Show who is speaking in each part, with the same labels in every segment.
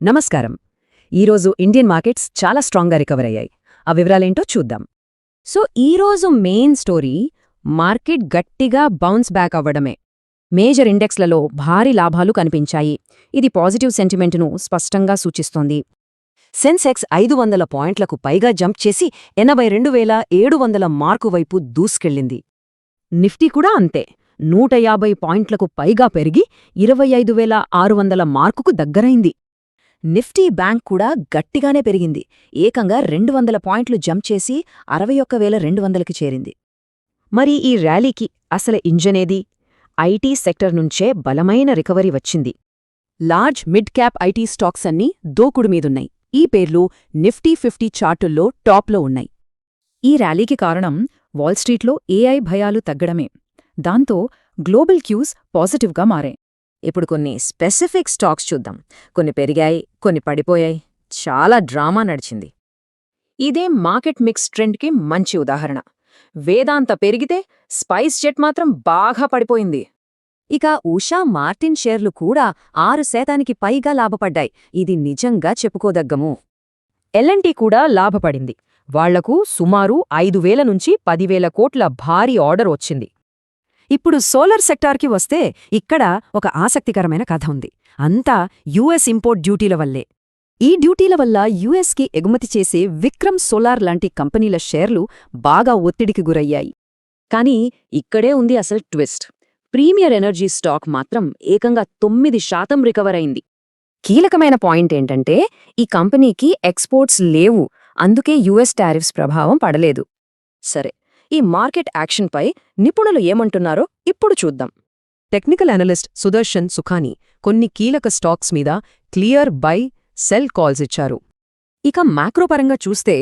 Speaker 1: నమస్కారం. ఈరోజు Indian markets చాలా స్ట్రాంగ్గా రికవర్ అయ్యాయి. ఆ వివరాలేంటో చూద్దాం. ఈరోజు మెయిన్ స్టోరీ మార్కెట్ గట్టిగా బౌన్స్ బ్యాక్ అవ్వడమే. మేజర్ ఇండెక్స్లలో భారీ లాభాలు కనిపించాయి. ఇది పాజిటివ్ సెంటిమెంటును స్పష్టంగా సూచిస్తోంది. సెన్సెక్స్ 500 పాయింట్లకు పైగా జంప్ చేసి 82,700 మార్కు వైపు దూసుకెళ్లింది. నిఫ్టీ కూడా అంతే, 150 పాయింట్లకు పైగా పెరిగి 25,600 మార్కుకు దగ్గరైంది. నిఫ్టీ బ్యాంక్ కూడా గట్టిగానే పెరిగింది. ఏకంగా 200 పాయింట్లు జంప్ చేసి 61,200కి చేరింది. మరి ఈ ర్యాలీకి అసలు ఇంజనేది? ఐటీ సెక్టర్ నుంచే బలమైన రికవరీ వచ్చింది. Large mid cap IT stocks అన్నీ దూకుడుమీదున్నాయి. ఈ పేర్లు నిఫ్టీ 50 చార్టుల్లో టాప్లో ఉన్నాయి. ఈ ర్యాలీకి కారణం వాల్స్ట్రీట్లో ఏఐ భయాలు తగ్గడమే. దాంతో గ్లోబల్ క్యూస్ పాజిటివ్గా మారాయి. ఇప్పుడు కొన్ని స్పెసిఫిక్ స్టాక్స్ చూద్దాం. కొన్ని పెరిగాయి, కొన్ని పడిపోయాయి. చాలా డ్రామా నడిచింది. ఇదే మార్కెట్ మిక్స్ ట్రెండ్కి మంచి ఉదాహరణ. వేదాంత పెరిగితే స్పైస్ జెట్ మాత్రం బాగా పడిపోయింది. ఇక ఉషా మార్టిన్ షేర్లు కూడా 6% పైగా లాభపడ్డాయి. ఇది నిజంగా చెప్పుకోదగ్గము. ఎల్ఎన్టీ కూడా లాభపడింది. వాళ్లకు సుమారు 5,000 నుంచి 10,000 కోట్ల భారీ ఆర్డర్ వచ్చింది. ఇప్పుడు సోలార్ సెక్టార్కి వస్తే ఇక్కడ ఒక ఆసక్తికరమైన కథ ఉంది. అంతా యుఎస్ ఇంపోర్ట్ డ్యూటీల వల్లే. ఈ డ్యూటీల వల్ల యుఎస్కి ఎగుమతి చేసే విక్రమ్ సోలార్ లాంటి కంపెనీల షేర్లు బాగా ఒత్తిడికి గురయ్యాయి. కానీ ఇక్కడే ఉంది అసలు ట్విస్ట్. ప్రీమియర్ ఎనర్జీ స్టాక్ మాత్రం ఏకంగా 9% రికవర్ అయింది. కీలకమైన పాయింట్ ఏంటంటే ఈ కంపెనీకి ఎక్స్పోర్ట్స్ లేవు, అందుకే యుఎస్ టారిఫ్స్ ప్రభావం పడలేదు. సరే, ఈ మార్కెట్ యాక్షన్పై నిపుణులు ఏమంటున్నారో ఇప్పుడు చూద్దాం. టెక్నికల్ అనలిస్ట్ సుదర్శన్ సుఖాని కొన్ని కీలక స్టాక్స్ మీద క్లియర్ బై, సెల్ కాల్స్ ఇచ్చారు. ఇక మ్యాక్రోపరంగా చూస్తే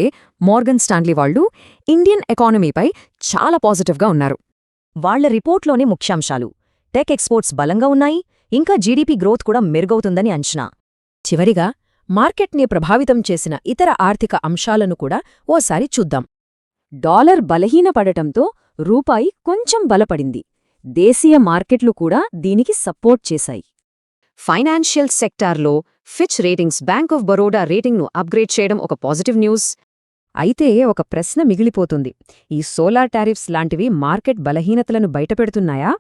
Speaker 1: మోర్గన్ స్టాన్లీ వాళ్లు ఇండియన్ ఎకానమీపై చాలా పాజిటివ్గా ఉన్నారు. వాళ్ల రిపోర్ట్లోని ముఖ్యాంశాలు టెక్ ఎక్స్పోర్ట్స్ బలంగా ఉన్నాయి, ఇంకా జీడీపీ గ్రోత్ కూడా మెరుగవుతుందని అంచనా. చివరిగా మార్కెట్ని ప్రభావితం చేసిన ఇతర ఆర్థిక అంశాలను కూడా ఓసారి చూద్దాం. డాలర్ బలహీనపడటంతో రూపాయి కొంచెం బలపడింది. దేశీయ మార్కెట్లు కూడా దీనికి సపోర్ట్ చేశాయి. ఫైనాన్షియల్ సెక్టార్లో Fitch ratings bank of Baroda రేటింగ్ను అప్గ్రేడ్ చేయడం ఒక పాజిటివ్ న్యూస్. అయితే ఒక ప్రశ్న మిగిలిపోతుంది. ఈ సోలార్ టారిఫ్స్ లాంటివి మార్కెట్ బలహీనతలను బయటపెడుతున్నాయా?